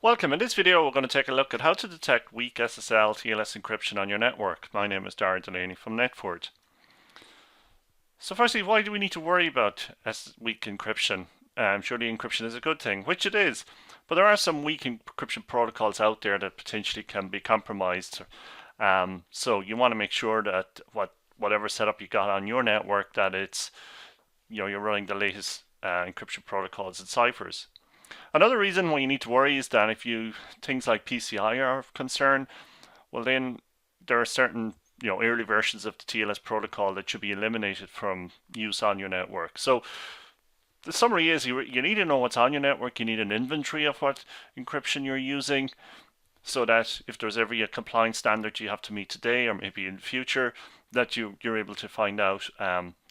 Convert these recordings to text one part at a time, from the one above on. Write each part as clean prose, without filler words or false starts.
Welcome. In this video, we're going to take a look at how to detect weak SSL TLS encryption on your network. My name is Darren Delaney from Netford. So firstly, why do we need to worry about weak encryption? Surely encryption is a good thing, which it is, but there are some weak encryption protocols out there that potentially can be compromised. So you want to make sure that whatever setup you got on your network, that it's you're running the latest encryption protocols and ciphers. Another reason why you need to worry is that if things like PCI are of concern, well then there are certain early versions of the TLS protocol that should be eliminated from use on your network. So the summary is you need to know what's on your network. You need an inventory of what encryption you're using, so that if there's ever a compliance standard you have to meet today or maybe in the future, that you're able to find out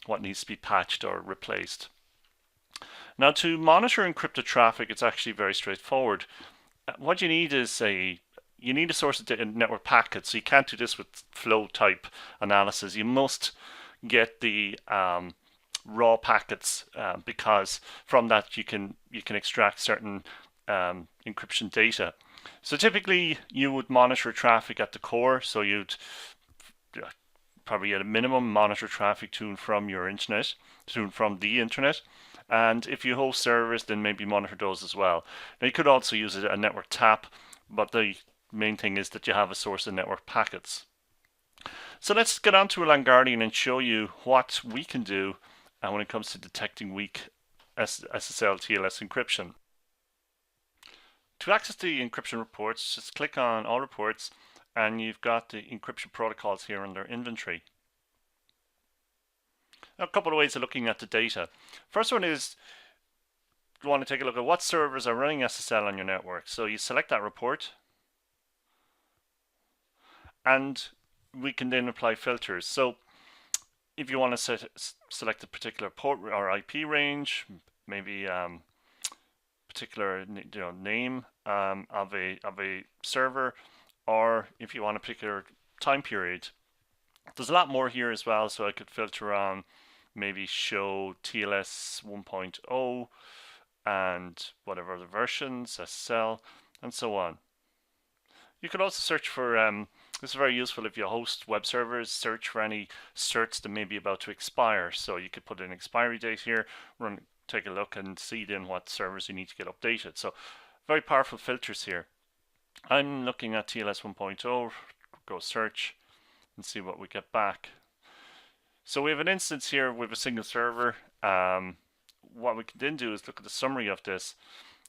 what needs to be patched or replaced. Now, to monitor encrypted traffic, it's actually very straightforward. What you need is you need a source of network packets. So you can't do this with flow type analysis. You must get the raw packets because from that you can extract certain encryption data. So typically you would monitor traffic at the core. So you'd probably at a minimum monitor traffic to and from your internet, to and from the internet. And if you host servers, then maybe monitor those as well. Now you could also use a network tap, but the main thing is that you have a source of network packets. So let's get on to LangGuardian and show you what we can do when it comes to detecting weak SSL TLS encryption. To access the encryption reports, just click on All Reports, and you've got the encryption protocols here under Inventory. Now, a couple of ways of looking at the data. First one is you want to take a look at what servers are running SSL on your network. So you select that report, and we can then apply filters. So if you want to select a particular port or IP range, maybe particular name of a server, or if you want a particular time period. There's a lot more here as well, so I could filter on maybe show TLS 1.0 and whatever other versions, SSL, and so on. You could also search for, this is very useful if you host web servers, search for any certs that may be about to expire. So you could put an expiry date here, take a look and see then what servers you need to get updated. So very powerful filters here. I'm looking at TLS 1.0, go search and see what we get back. So we have an instance here with a single server. What we can then do is look at the summary of this.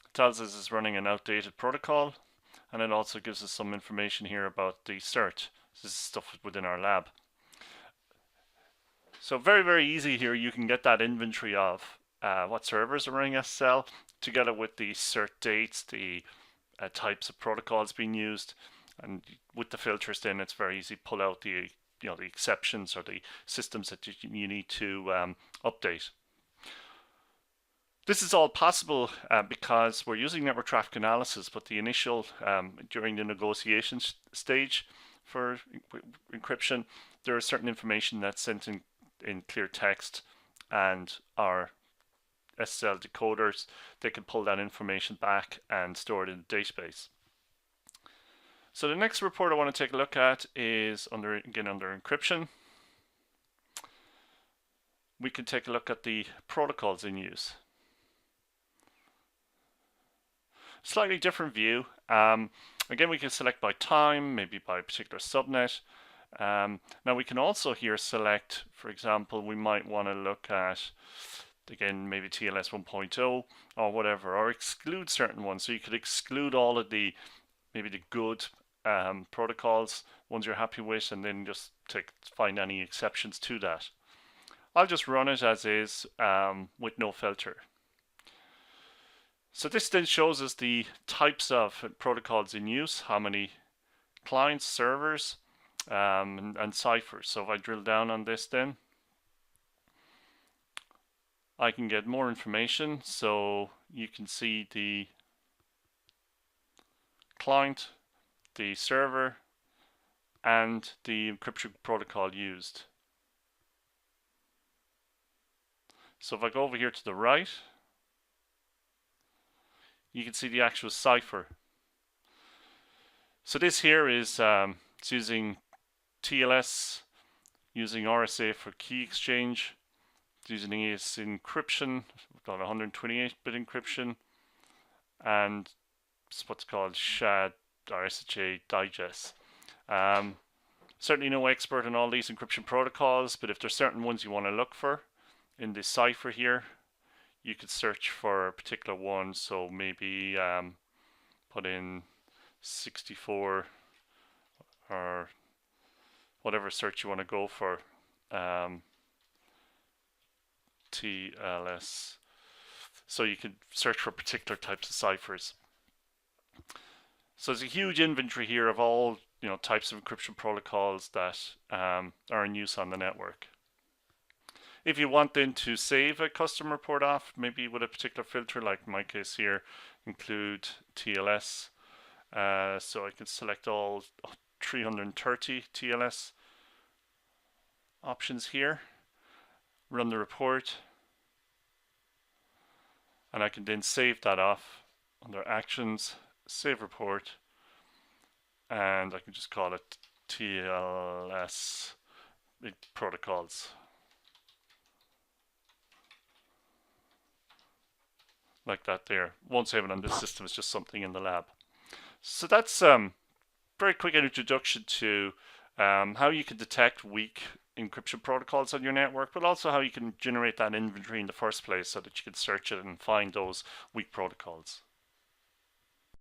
It tells us it's running an outdated protocol, and it also gives us some information here about the cert. This is stuff within our lab. So very, very easy here. You can get that inventory of what servers are running SSL, together with the cert dates, the types of protocols being used, and with the filters then it's very easy to pull out the the exceptions or the systems that you need to update. This is all possible because we're using network traffic analysis, but the initial during the negotiation stage for encryption, there is certain information that's sent in clear text, and our SSL decoders, they can pull that information back and store it in the database. So the next report I want to take a look at is under encryption. We can take a look at the protocols in use. Slightly different view. Again, we can select by time, maybe by a particular subnet. Now we can also here select, for example, we might want to look at, again, maybe TLS 1.0 or whatever, or exclude certain ones. So you could exclude all of the, maybe the good protocols, ones you're happy with, and then just find any exceptions to that. I'll just run it as is with no filter. So this then shows us the types of protocols in use, how many clients, servers, and ciphers. So if I drill down on this then, I can get more information. So you can see the client, the server, and the encryption protocol used. So if I go over here to the right, you can see the actual cipher. So this here is it's using TLS, using RSA for key exchange, it's using AES encryption, we've got 128-bit encryption, and it's what's called SHA or SHA digest. Certainly no expert in all these encryption protocols, but if there's certain ones you want to look for in this cipher here, you could search for a particular one. So maybe put in 64 or whatever search you want to go for. TLS. So you can search for particular types of ciphers. So there's a huge inventory here of all types of encryption protocols that are in use on the network. If you want then to save a custom report off, maybe with a particular filter, like in my case here, include TLS. So I can select all 330 TLS options here, run the report, and I can then save that off under Actions, Save Report, and I can just call it TLS protocols. Like that there. Won't save it on this system, it's just something in the lab. So that's very quick introduction to how you can detect weak encryption protocols on your network, but also how you can generate that inventory in the first place so that you can search it and find those weak protocols.